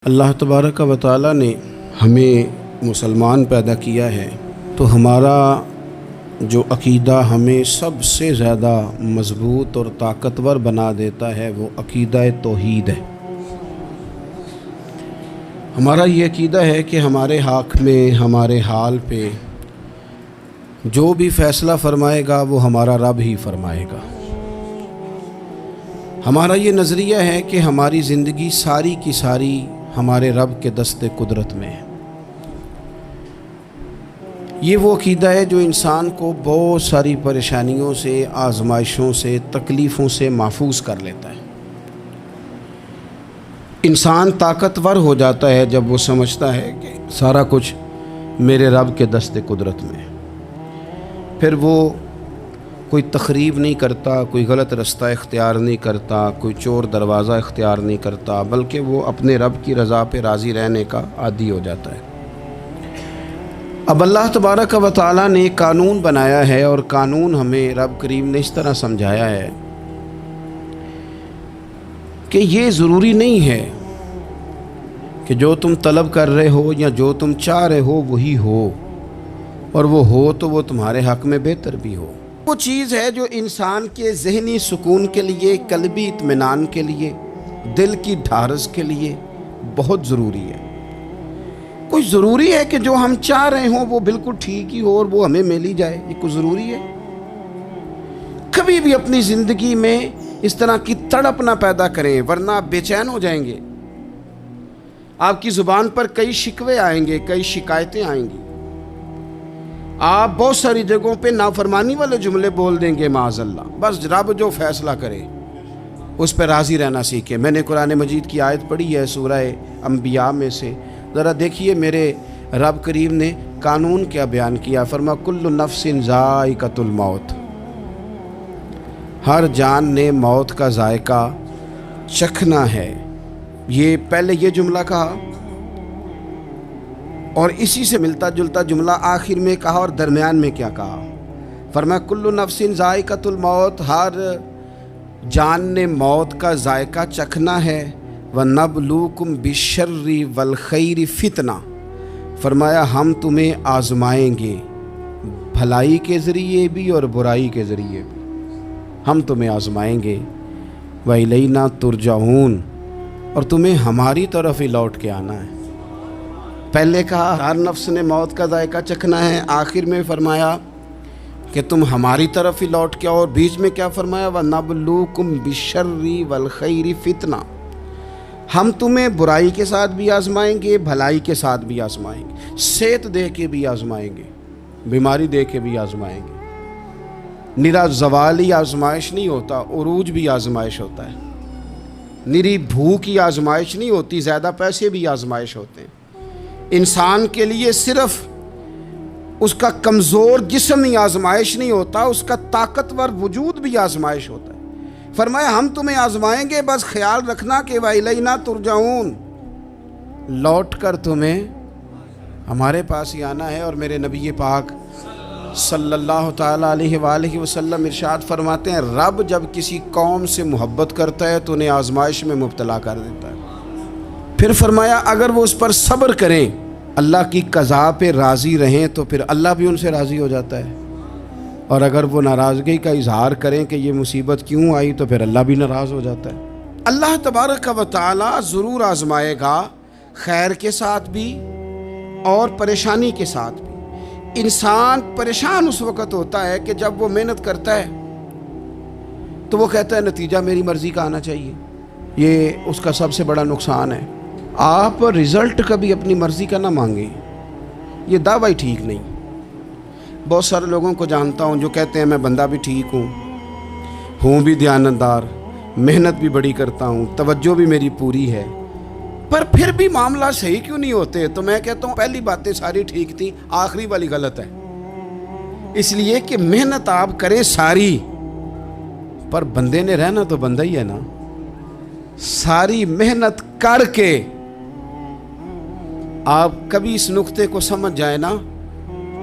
اللہ تبارک و تعالی نے ہمیں مسلمان پیدا کیا ہے تو ہمارا جو عقیدہ ہمیں سب سے زیادہ مضبوط اور طاقتور بنا دیتا ہے وہ عقیدہ توحید ہے۔ ہمارا یہ عقیدہ ہے کہ ہمارے حق میں، ہمارے حال پہ جو بھی فیصلہ فرمائے گا وہ ہمارا رب ہی فرمائے گا۔ ہمارا یہ نظریہ ہے کہ ہماری زندگی ساری کی ساری ہمارے رب کے دست قدرت میں ہے۔ یہ وہ عقیدہ ہے جو انسان کو بہت ساری پریشانیوں سے، آزمائشوں سے، تکلیفوں سے محفوظ کر لیتا ہے۔ انسان طاقتور ہو جاتا ہے جب وہ سمجھتا ہے کہ سارا کچھ میرے رب کے دست قدرت میں ہے۔ پھر وہ کوئی تخریب نہیں کرتا، کوئی غلط رستہ اختیار نہیں کرتا، کوئی چور دروازہ اختیار نہیں کرتا، بلکہ وہ اپنے رب کی رضا پہ راضی رہنے کا عادی ہو جاتا ہے۔ اب اللہ تبارک و تعالی نے ایک قانون بنایا ہے، اور قانون ہمیں رب کریم نے اس طرح سمجھایا ہے کہ یہ ضروری نہیں ہے کہ جو تم طلب کر رہے ہو یا جو تم چاہ رہے ہو وہی ہو، اور وہ ہو تو وہ تمہارے حق میں بہتر بھی ہو۔ وہ چیز ہے جو انسان کے ذہنی سکون کے لیے، قلبی اطمینان کے لیے، دل کی ڈھارس کے لیے بہت ضروری ہے۔ کوئی ضروری ہے کہ جو ہم چاہ رہے ہوں وہ بالکل ٹھیک ہی ہو اور وہ ہمیں مل ہی جائے؟ یہ کوئی ضروری ہے؟ کبھی بھی اپنی زندگی میں اس طرح کی تڑپ نہ پیدا کریں، ورنہ آپ بے چین ہو جائیں گے۔ آپ کی زبان پر کئی شکوے آئیں گے، کئی شکایتیں آئیں گی، آپ بہت ساری جگہوں پہ نافرمانی والے جملے بول دیں گے معاذ اللہ۔ بس رب جو فیصلہ کرے اس پہ راضی رہنا سیکھیں۔ میں نے قرآن مجید کی آیت پڑھی ہے سورہ انبیاء میں سے، ذرا دیکھیے میرے رب کریم نے قانون کیا بیان کیا۔ فرما کل نفس ذائقۃ الموت، ہر جان نے موت کا ذائقہ چکھنا ہے۔ یہ پہلے یہ جملہ کہا اور اسی سے ملتا جلتا جملہ آخر میں کہا، اور درمیان میں کیا کہا؟ فرمایا کل نفس ذائقۃ الموت، ہر جان نے موت کا ذائقہ چکھنا ہے۔ وَنَبْلُوكُمْ بِالشَّرِّ وَالْخَيْرِ فِتْنَةً، فرمایا ہم تمہیں آزمائیں گے، بھلائی کے ذریعے بھی اور برائی کے ذریعے بھی ہم تمہیں آزمائیں گے۔ وَإِلَيْنَا تُرْجَعُونَ، اور تمہیں ہماری طرف ہی لوٹ کے آنا ہے۔ پہلے کہا ہر نفس نے موت کا ذائقہ چکھنا ہے، آخر میں فرمایا کہ تم ہماری طرف ہی لوٹ کے آؤ، اور بیچ میں کیا فرمایا؟ وَنَبْلُوكُمْ بِالشَّرِّ وَالْخَيْرِ فِتْنَةً، ہم تمہیں برائی کے ساتھ بھی آزمائیں گے، بھلائی کے ساتھ بھی آزمائیں گے، صحت دے کے بھی آزمائیں گے، بیماری دے کے بھی آزمائیں گے۔ نرا زوالی آزمائش نہیں ہوتا، عروج بھی آزمائش ہوتا ہے۔ نری بھوک کی آزمائش نہیں ہوتی، زیادہ پیسے بھی آزمائش ہوتے ہیں۔ انسان کے لیے صرف اس کا کمزور جسم ہی آزمائش نہیں ہوتا، اس کا طاقتور وجود بھی آزمائش ہوتا ہے۔ فرمایا ہم تمہیں آزمائیں گے، بس خیال رکھنا کہ وَإِلَيْنَا تُرْجَعُونَ، لوٹ کر تمہیں ہمارے پاس ہی آنا ہے۔ اور میرے نبی پاک صلی اللہ تعالیٰ علیہ وآلہ وسلم ارشاد فرماتے ہیں، رب جب کسی قوم سے محبت کرتا ہے تو انہیں آزمائش میں مبتلا کر دیتا ہے۔ پھر فرمایا اگر وہ اس پر صبر کریں، اللہ کی قضا پہ راضی رہیں، تو پھر اللہ بھی ان سے راضی ہو جاتا ہے، اور اگر وہ ناراضگی کا اظہار کریں کہ یہ مصیبت کیوں آئی تو پھر اللہ بھی ناراض ہو جاتا ہے۔ اللہ تبارک و تعالی ضرور آزمائے گا، خیر کے ساتھ بھی اور پریشانی کے ساتھ بھی۔ انسان پریشان اس وقت ہوتا ہے کہ جب وہ محنت کرتا ہے تو وہ کہتا ہے نتیجہ میری مرضی کا آنا چاہیے۔ یہ اس کا سب سے بڑا نقصان ہے۔ آپ رزلٹ کبھی اپنی مرضی کا نہ مانگیں، یہ دعویٰ ہی ٹھیک نہیں۔ بہت سارے لوگوں کو جانتا ہوں جو کہتے ہیں میں بندہ بھی ٹھیک ہوں بھی دیانتدار، محنت بھی بڑی کرتا ہوں، توجہ بھی میری پوری ہے، پر پھر بھی معاملہ صحیح کیوں نہیں ہوتے؟ تو میں کہتا ہوں پہلی باتیں ساری ٹھیک تھیں، آخری والی غلط ہے۔ اس لیے کہ محنت آپ کریں ساری، پر بندے نے رہنا تو بندہ ہی ہے نا۔ ساری محنت کر کے آپ کبھی اس نقطے کو سمجھ جائیں نا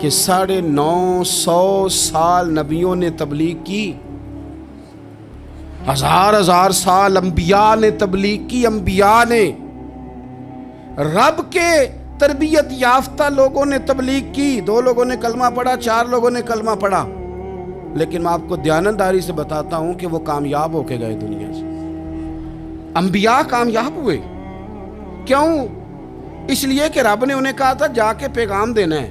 کہ 950 سال نبیوں نے تبلیغ کی، ہزار سال انبیاء نے تبلیغ کی، انبیاء نے رب کے تربیت یافتہ لوگوں نے تبلیغ کی، 2 لوگوں نے کلمہ پڑھا، 4 لوگوں نے کلمہ پڑھا، لیکن میں آپ کو دیانتداری سے بتاتا ہوں کہ وہ کامیاب ہو کے گئے دنیا سے۔ انبیاء کامیاب ہوئے، کیوں؟ اس لیے کہ رب نے انہیں کہا تھا جا کے پیغام دینا ہے،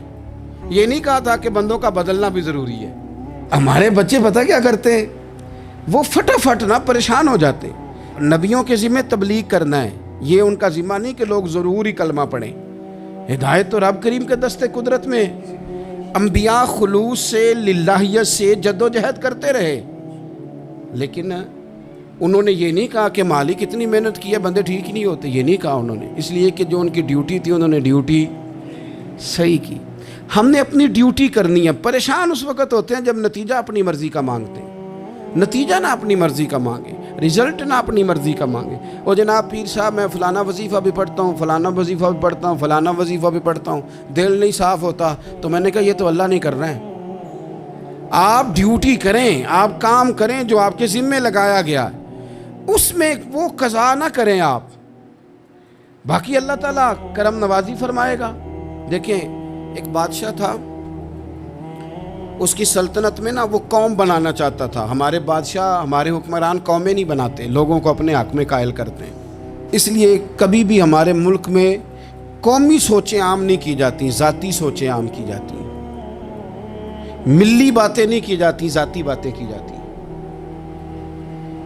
یہ نہیں کہا تھا کہ بندوں کا بدلنا بھی ضروری ہے۔ ہمارے بچے پتہ کیا کرتے ہیں؟ وہ فٹافٹ نہ پریشان ہو جاتے ہیں۔ نبیوں کے ذمہ تبلیغ کرنا ہے، یہ ان کا ذمہ نہیں کہ لوگ ضروری کلمہ پڑھیں۔ ہدایت تو رب کریم کے دست قدرت میں ہے۔ انبیاء خلوص سے، للہیت سے جد و جہد کرتے رہے، لیکن انہوں نے یہ نہیں کہا کہ مالک اتنی محنت کی ہے بندے ٹھیک ہی نہیں ہوتے، یہ نہیں کہا انہوں نے، اس لیے کہ جو ان کی ڈیوٹی تھی انہوں نے ڈیوٹی صحیح کی۔ ہم نے اپنی ڈیوٹی کرنی ہے۔ پریشان اس وقت ہوتے ہیں جب نتیجہ اپنی مرضی کا مانگتے ہیں، نتیجہ نہ اپنی مرضی کا مانگے، رزلٹ نہ اپنی مرضی کا مانگے۔ اور جناب پیر صاحب میں فلانا وظیفہ بھی پڑھتا ہوں، فلانا وظیفہ بھی پڑھتا ہوں، فلانا وظیفہ بھی پڑھتا ہوں، دل نہیں صاف ہوتا، تو میں نے کہا یہ تو اللہ نہیں کر رہا ہے۔ آپ ڈیوٹی کریں، آپ کام کریں جو آپ کے ذمہ لگایا گیا ہے، اس میں وہ قضا نہ کریں آپ، باقی اللہ تعالیٰ کرم نوازی فرمائے گا۔ دیکھیں ایک بادشاہ تھا، اس کی سلطنت میں نا وہ قوم بنانا چاہتا تھا۔ ہمارے بادشاہ، ہمارے حکمران قومیں نہیں بناتے، لوگوں کو اپنے حق میں قائل کرتے ہیں۔ اس لیے کبھی بھی ہمارے ملک میں قومی سوچیں عام نہیں کی جاتی، ذاتی سوچیں عام کی جاتی ہیں، ملی باتیں نہیں کی جاتی، ذاتی باتیں کی جاتی ہیں۔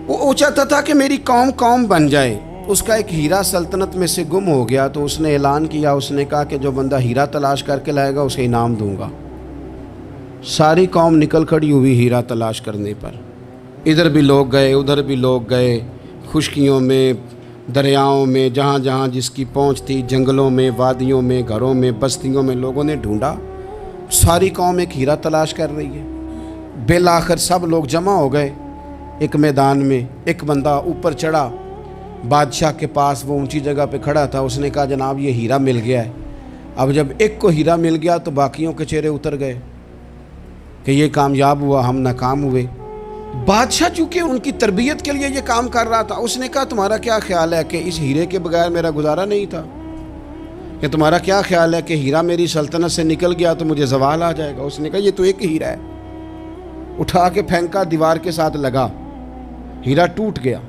وہ چاہتا تھا کہ میری قوم بن جائے۔ اس کا ایک ہیرا سلطنت میں سے گم ہو گیا، تو اس نے اعلان کیا، اس نے کہا کہ جو بندہ ہیرا تلاش کر کے لائے گا اسے انعام دوں گا۔ ساری قوم نکل کھڑی ہوئی ہیرا تلاش کرنے پر، ادھر بھی لوگ گئے، ادھر بھی لوگ گئے، خشکیوں میں، دریاؤں میں، جہاں جہاں جس کی پہنچ تھی، جنگلوں میں، وادیوں میں، گھروں میں، بستیوں میں لوگوں نے ڈھونڈا۔ ساری قوم ایک ہیرا تلاش کر رہی ہے۔ بالآخر سب لوگ جمع ہو گئے ایک میدان میں۔ ایک بندہ اوپر چڑھا، بادشاہ کے پاس، وہ اونچی جگہ پہ کھڑا تھا۔ اس نے کہا جناب یہ ہیرا مل گیا ہے۔ اب جب ایک کو ہیرا مل گیا تو باقیوں کے چہرے اتر گئے کہ یہ کامیاب ہوا، ہم ناکام ہوئے۔ بادشاہ چونکہ ان کی تربیت کے لیے یہ کام کر رہا تھا، اس نے کہا تمہارا کیا خیال ہے کہ اس ہیرے کے بغیر میرا گزارا نہیں تھا؟ کہ تمہارا کیا خیال ہے کہ ہیرا میری سلطنت سے نکل گیا تو مجھے زوال آ جائے گا؟ اس نے کہا یہ تو ایک ہیرا ہے۔ اٹھا کے پھینکا، دیوار کے ساتھ لگا، ہیرا ٹوٹ گیا۔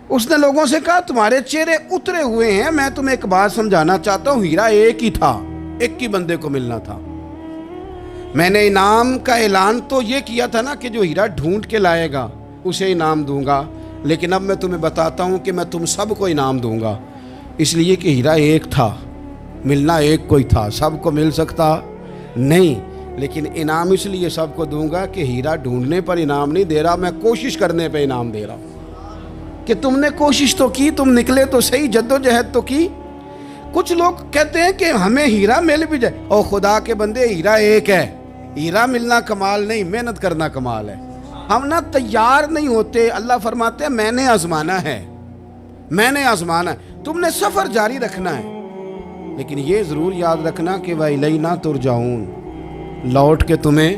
اس نے لوگوں سے کہا تمہارے چہرے اترے ہوئے ہیں، میں تمہیں ایک بات سمجھانا چاہتا ہوں، ہیرا ایک ہی تھا، ایک ہی بندے کو ملنا تھا۔ میں نے انعام کا اعلان تو یہ کیا تھا نا کہ جو ہیرا ڈھونڈ کے لائے گا اسے انعام دوں گا، لیکن اب میں تمہیں بتاتا ہوں کہ میں تم سب کو انعام دوں گا، اس لیے کہ ہیرا ایک تھا، ملنا ایک کو ہی تھا، سب کو مل سکتا نہیں، لیکن انعام اس لیے سب کو دوں گا کہ ہیرا ڈھونڈنے پر انعام نہیں دے رہا، میں کوشش کرنے پہ انعام دے رہا ہوں کہ تم نے کوشش تو کی، تم نکلے تو صحیح، جد و جہد تو کی۔ کچھ لوگ کہتے ہیں کہ ہمیں ہیرا مل بھی جائے، اور خدا کے بندے ہیرا ایک ہے، ہیرا ملنا کمال نہیں، محنت کرنا کمال ہے۔ ہم نہ تیار نہیں ہوتے۔ اللہ فرماتے ہیں میں نے آزمانا ہے، میں نے آزمانا ہے، تم نے سفر جاری رکھنا ہے، لیکن یہ ضرور یاد رکھنا کہ وَإِلَيْنَا تُرْجَعُونَ، لوٹ کے تمہیں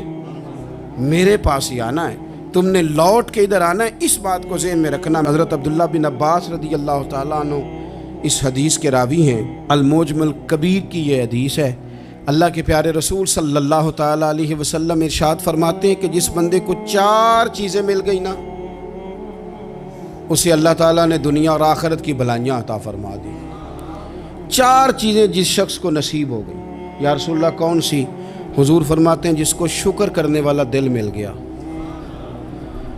میرے پاس ہی آنا ہے، تم نے لوٹ کے ادھر آنا ہے، اس بات کو ذہن میں رکھنا۔ حضرت عبداللہ بن عباس رضی اللہ تعالیٰ عنہ اس حدیث کے راوی ہیں، المعجم الکبیر کی یہ حدیث ہے۔ اللہ کے پیارے رسول صلی اللہ تعالیٰ علیہ وسلم ارشاد فرماتے ہیں کہ جس بندے کو 4 چیزیں مل گئی نا، اسے اللہ تعالیٰ نے دنیا اور آخرت کی بھلائیاں عطا فرما دی۔ 4 چیزیں جس شخص کو نصیب ہو گئی۔ یا رسول اللہ کون سی؟ حضور فرماتے ہیں جس کو شکر کرنے والا دل مل گیا،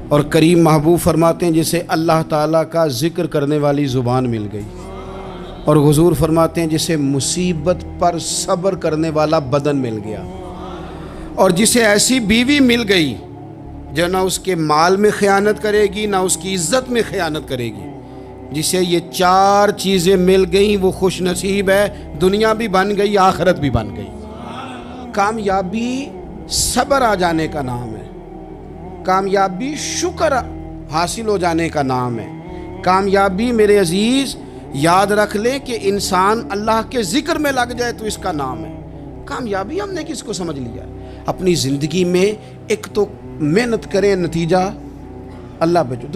اور کریم محبوب فرماتے ہیں جسے اللہ تعالیٰ کا ذکر کرنے والی زبان مل گئی، اور حضور فرماتے ہیں جسے مصیبت پر صبر کرنے والا بدن مل گیا، اور جسے ایسی بیوی مل گئی جو نہ اس کے مال میں خیانت کرے گی، نہ اس کی عزت میں خیانت کرے گی۔ جسے یہ 4 چیزیں مل گئیں وہ خوش نصیب ہے، دنیا بھی بن گئی، آخرت بھی بن گئی۔ کامیابی صبر آ جانے کا نام ہے، کامیابی شکر حاصل ہو جانے کا نام ہے، کامیابی میرے عزیز یاد رکھ لیں کہ انسان اللہ کے ذکر میں لگ جائے تو اس کا نام ہے کامیابی۔ ہم نے کس کو سمجھ لیا؟ اپنی زندگی میں ایک تو محنت کریں، نتیجہ اللہ پہ جو